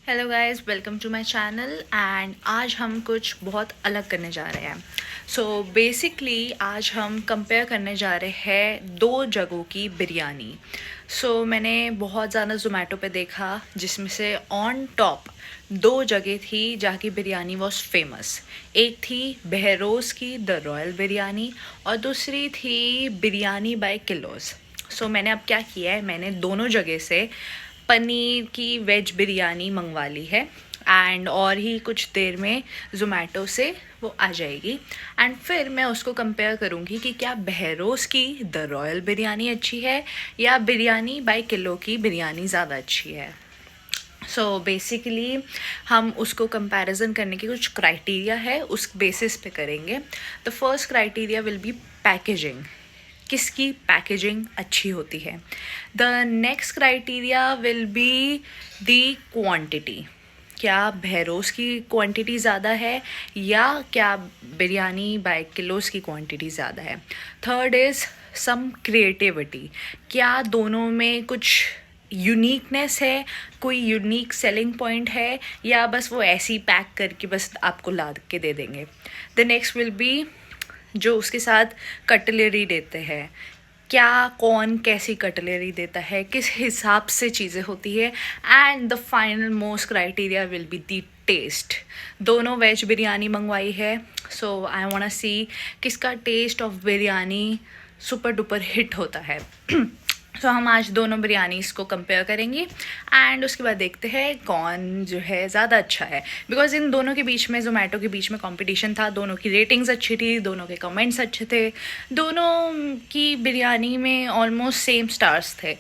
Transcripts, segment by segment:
Hello guys, welcome to my channel. And आज हम कुछ बहुत अलग करने जा रहे हैं। सो बेसिकली आज हम कंपेयर करने जा रहे हैं दो जगहों की बिरयानी। मैंने बहुत ज़्यादा ज़ोमेटो पे देखा जिसमें से ऑन टॉप दो जगह थी जहाँ की बिरयानी वॉज फेमस। एक थी बहरोज़ की द रॉयल बिरयानी और दूसरी थी बिरयानी बाय किलोज़। मैंने अब क्या किया है, मैंने दोनों जगह से पनीर की वेज बिरयानी मंगवा ली है एंड और ही कुछ देर में ज़ोमेटो से वो आ जाएगी। एंड फिर मैं उसको कंपेयर करूँगी कि क्या बहरोज़ की द रॉयल बिरयानी अच्छी है या बिरयानी बाय किलो की बिरयानी ज़्यादा अच्छी है। बेसिकली हम उसको कंपैरिजन करने की कुछ क्राइटेरिया है, उस बेसिस पे करेंगे। The first criteria will B packaging, किसकी पैकेजिंग अच्छी होती है। The next criteria will be the quantity, क्या भैरोज़ की क्वांटिटी ज़्यादा है या क्या बिरयानी बाय किलोज़ की क्वांटिटी ज़्यादा है। थर्ड इज़ सम क्रिएटिविटी, क्या दोनों में कुछ यूनिकनेस है, कोई यूनिक सेलिंग पॉइंट है या बस वो ऐसे ही पैक करके बस आपको ला के दे देंगे। द नेक्स्ट विल बी जो उसके साथ कटलरी देते हैं, क्या कौन कैसी कटलरी देता है, किस हिसाब से चीज़ें होती है। And the final most criteria will be the taste. दोनों वेज बिरयानी मंगवाई है, सो आई वांट सी किसका taste of biryani super duper hit होता है। हम आज दोनों बिरयानीज़ को कंपेयर करेंगे एंड उसके बाद देखते हैं कौन जो है ज़्यादा अच्छा है। बिकॉज इन दोनों के बीच में, ज़ोमेटो के बीच में कंपटीशन था, दोनों की रेटिंग्स अच्छी थी, दोनों के कमेंट्स अच्छे थे, दोनों की बिरयानी में ऑलमोस्ट सेम स्टार्स थे।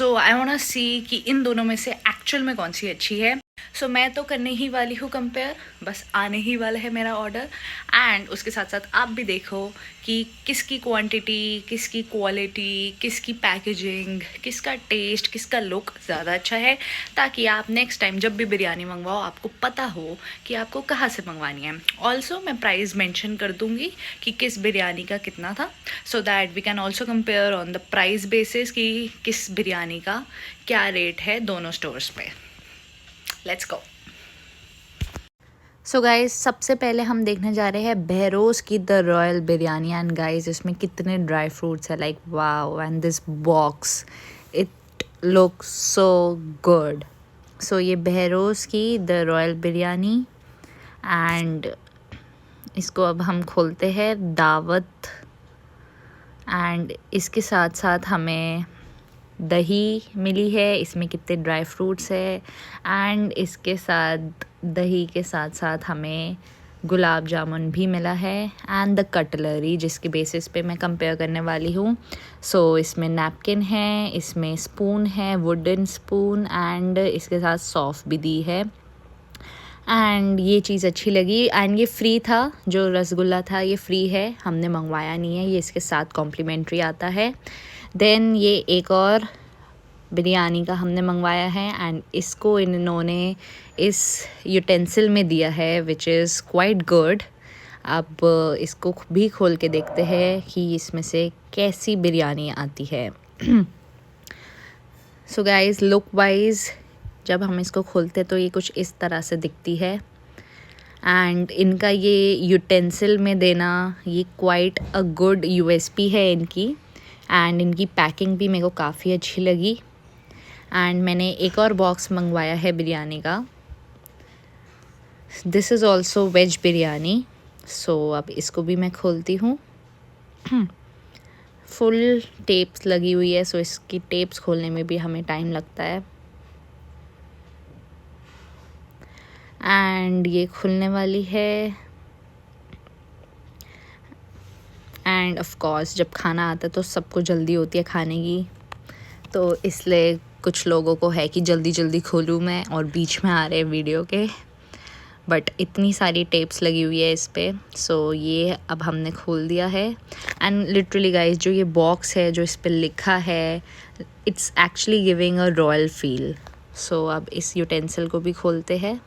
आई वांट सी कि इन दोनों में से एक्चुअल में कौन सी अच्छी है। मैं तो करने ही वाली हूँ कंपेयर, बस आने ही वाला है मेरा ऑर्डर। एंड उसके साथ साथ आप भी देखो कि किसकी क्वांटिटी, किसकी क्वालिटी, किसकी पैकेजिंग, किसका टेस्ट, किसका लुक ज़्यादा अच्छा है, ताकि आप नेक्स्ट टाइम जब भी बिरयानी मंगवाओ आपको पता हो कि आपको कहाँ से मंगवानी है। ऑल्सो मैं प्राइस मेंशन कर दूँगी कि किस बिरयानी का कितना था, so that we can also compare on the price basis कि किस बिरयानी का क्या रेट है दोनों स्टोर्स पे। Let's go. गाइस, सबसे पहले हम देखने जा रहे हैं बहरोज़ की the royal biryani. And guys, इसमें कितने ड्राई फ्रूट्स है, like wow. And this box, it looks so good. ये बहरोज़ की द रॉयल बिरयानी एंड इसको अब हम खोलते हैं दावत। एंड इसके साथ साथ हमें दही मिली है, इसमें कितने ड्राई फ्रूट्स है। एंड इसके साथ दही के साथ साथ हमें गुलाब जामुन भी मिला है एंड द कटलरी, जिसके बेसिस पे मैं कंपेयर करने वाली हूँ। इसमें नैपकिन है, इसमें स्पून है, वुडन स्पून, एंड इसके साथ सॉस भी दी है। एंड ये चीज़ अच्छी लगी। एंड ये फ्री था, जो रसगुल्ला था ये फ्री है, हमने मंगवाया नहीं है, ये इसके साथ कॉम्प्लीमेंट्री आता है। देन ये एक और बिरयानी का हमने मंगवाया है एंड इसको इन्होंने इस यूटेंसिल में दिया है विच इज़ क्वाइट गुड। अब इसको भी खोल के देखते हैं कि इसमें से कैसी बिरयानी आती है। गाइस, लुक वाइज जब हम इसको खोलते तो ये कुछ इस तरह से दिखती है। एंड इनका ये यूटेंसिल में देना ये क्वाइट अ गुड यूएसपी है इनकी। एंड इनकी पैकिंग भी मेरे को काफ़ी अच्छी लगी। एंड मैंने एक और बॉक्स मंगवाया है बिरयानी का, this is also veg biryani. अब इसको भी मैं खोलती हूँ। फुल टेप्स लगी हुई है, इसकी टेप्स खोलने में भी हमें टाइम लगता है। एंड ये खुलने वाली है। एंड ऑफ कोर्स जब खाना आता है तो सबको जल्दी होती है खाने की, तो इसलिए कुछ लोगों को है कि जल्दी जल्दी खोलूँ मैं, और बीच में आ रहे वीडियो के, बट इतनी सारी टेप्स लगी हुई है इस पर। ये अब हमने खोल दिया है। एंड लिटरली गाइस, जो ये बॉक्स है जो इस पर लिखा है, it's actually giving a royal feel. अब इस यूटेंसिल को भी खोलते हैं।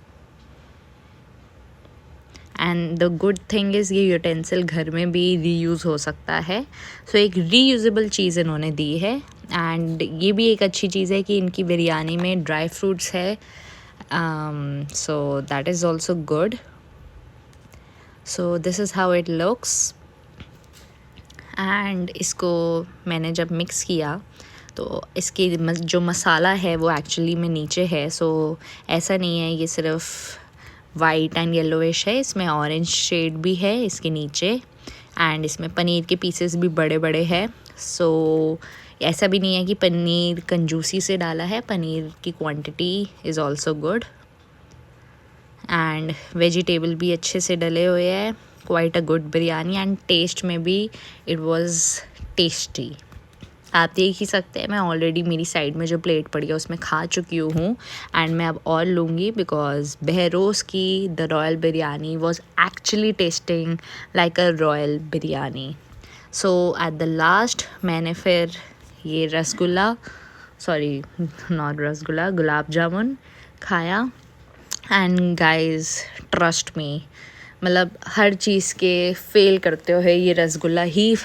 And the good thing is ये यूटेंसिल घर में भी रीयूज़ हो सकता है। एक रीयूजेबल चीज़ इन्होंने दी है। एंड ये भी एक अच्छी चीज़ है कि इनकी बिरयानी में ड्राई फ्रूट्स है So that is also good. So this is how it looks. And इसको मैंने जब मिक्स किया तो इसकी जो मसाला है वो एक्चुअली में नीचे है. सो ऐसा नहीं है ये सिर्फ वाइट एंड येलोइश है, इसमें ऑरेंज शेड भी है इसके नीचे. एंड इसमें पनीर के पीसेस भी बड़े बड़े हैं. सो ऐसा भी नहीं है कि पनीर कंजूसी से डाला है, पनीर की quantity is also good. And vegetable भी अच्छे से डले हुए हैं. Quite a good biryani. And taste में भी इट वाज टेस्टी. आप देख ही सकते हैं मैं ऑलरेडी मेरी साइड में जो प्लेट पड़ी है उसमें खा चुकी हूँ. एंड मैं अब और लूँगी बिकॉज बहरोज़ की the royal biryani was actually testing like a royal biryani. So at the last मैंने फिर ये गुलाब जामुन खाया. एंड गाइज ट्रस्ट मी, मतलब हर चीज़ के फेल करते हुए ये रसगुल्ला ही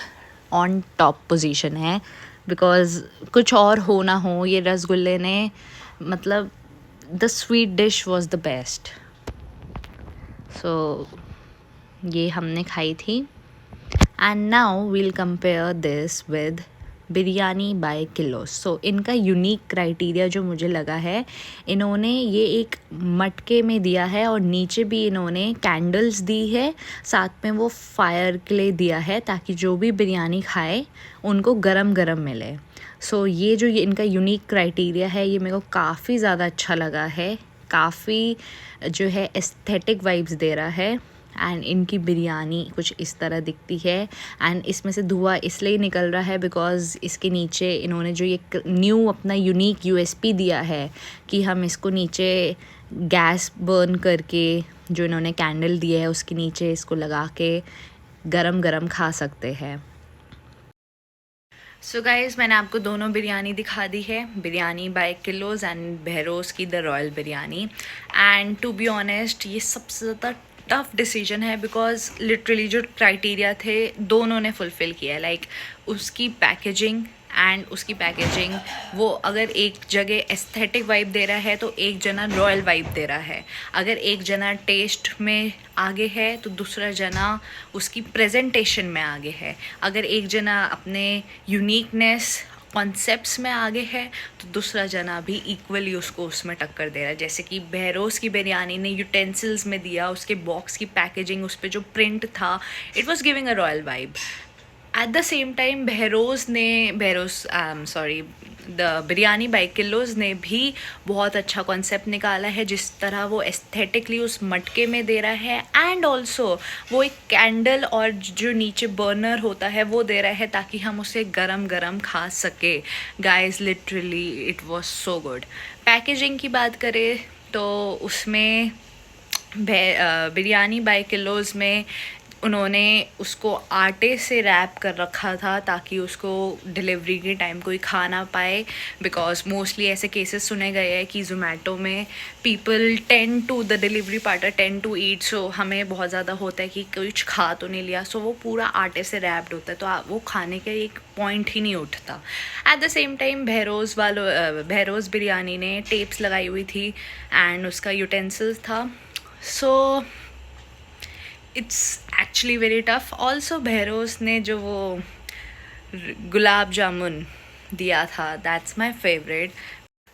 ऑन टॉप पोजीशन है. बिकॉज़ कुछ और हो ना हो, ये रसगुल्ले ने मतलब the sweet dish was the best. So ये हमने खाई थी. And now we'll compare this with biryani bye kilo. So इनका यूनिक क्राइटेरिया जो मुझे लगा है, इन्होंने ये एक मटके में दिया है और नीचे भी इन्होंने कैंडल्स दी है, साथ में वो फायर के लिए दिया है ताकि जो भी बिरयानी खाए उनको गरम गरम मिले. सो ये जो इनका यूनिक क्राइटेरिया है ये मेरे को काफ़ी ज़्यादा अच्छा लगा है. काफ़ी जो है एस्थेटिक वाइब्स दे रहा है. एंड इनकी बिरयानी कुछ इस तरह दिखती है. एंड इसमें से धुआं इसलिए निकल रहा है बिकॉज़ इसके नीचे इन्होंने जो ये न्यू अपना यूनिक यूएसपी दिया है कि हम इसको नीचे गैस बर्न करके जो इन्होंने कैंडल दिया है उसके नीचे इसको लगा के गरम गरम खा सकते हैं. सो गाइज़ मैंने आपको दोनों बिरयानी दिखा दी है, बिरयानी बाय किलोज़ एंड बहरोज़ की the royal biryani. And to be honest ये सबसे ज़्यादा टफ डिसीजन है बिकॉज लिटरली जो क्राइटेरिया थे दोनों ने फुलफ़िल किया है. लाइक उसकी पैकेजिंग एंड उसकी पैकेजिंग, वो अगर एक जगह एस्थेटिक वाइब दे रहा है तो एक जना रॉयल वाइब दे रहा है. अगर एक जना टेस्ट में आगे है तो दूसरा जना उसकी प्रेजेंटेशन में आगे है. अगर एक जना अपने यूनिकनेस कॉन्सेप्ट्स में आगे है तो दूसरा जना भी इक्वली उसको उसमें टक्कर दे रहा है. जैसे कि बहरोज़ की बिरयानी ने यूटेंसिल्स में दिया, उसके बॉक्स की पैकेजिंग, उस पर जो प्रिंट था, it was giving a royal vibe. At the same time the Biryani By Kilo's ने भी बहुत अच्छा कॉन्सेप्ट निकाला है जिस तरह वो एस्थेटिकली उस मटके में दे रहा है. एंड ऑल्सो वो एक कैंडल और जो नीचे बर्नर होता है वो दे रहा है ताकि हम उसे गरम गरम खा सके. Guys literally it was so good. Packaging की बात करें तो उसमें बिरयानी बाय किलोज़ में उन्होंने उसको आटे से रैप कर रखा था ताकि उसको डिलीवरी के टाइम कोई खा ना पाए. बिकॉज मोस्टली ऐसे केसेस सुने गए हैं कि ज़ोमैटो में people the delivery partner tend to eat. So हमें बहुत ज़्यादा होता है कि कुछ खा तो नहीं लिया, सो वो पूरा आटे से रैप्ड होता है तो वो खाने का एक पॉइंट ही नहीं उठता. At the same time Behrouz biryani ने टेप्स लगाई हुई थी एंड उसका यूटेंसिल्स था. So it's actually very tough. Also Behrouz ने जो वो गुलाब जामुन दिया था, that's my favourite.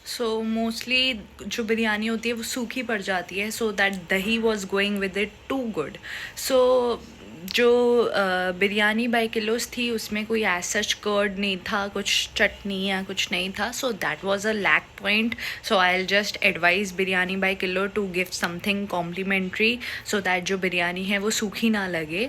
So mostly जो बिरयानी होती है वो सूखी पड़ जाती है, so that dahi was going with it too good. So जो बिरयानी बाय किलोज़ थी उसमें कोई एज सच कर्ड नहीं था, कुछ चटनी या कुछ नहीं था. So that was a lack point. So I will just advise Biryani bye Kilo to give something complimentary so that जो बिरयानी है वो सूखी ना लगे.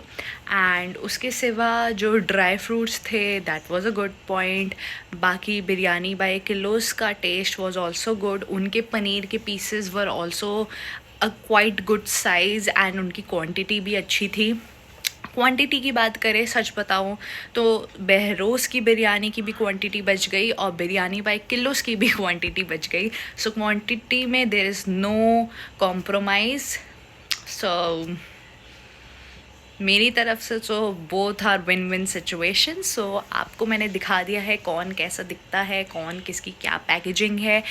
एंड उसके सिवा जो ड्राई फ्रूट्स थे that was a good point. बाकी बिरयानी बाय किलोज़ का टेस्ट वाज ऑल्सो गुड. उनके पनीर के pieces were also a quite good size and उनकी क्वान्टिटी भी अच्छी थी. क्वांटिटी की बात करें, सच बताऊं तो बहरोज़ की बिरयानी की भी क्वांटिटी बच गई और बिरयानी बाय किलोज़ की भी क्वांटिटी बच गई. सो क्वांटिटी में there is no compromise. So मेरी तरफ से तो both are win win situation. So आपको मैंने दिखा दिया है कौन कैसा दिखता है, कौन किसकी क्या पैकेजिंग है,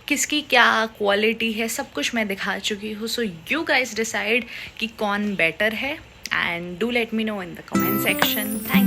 किसकी क्या क्वालिटी है, सब कुछ मैं दिखा चुकी हूँ। सो यू गाइस डिसाइड कि कौन बेटर है, and do let me know in the comment section. Thank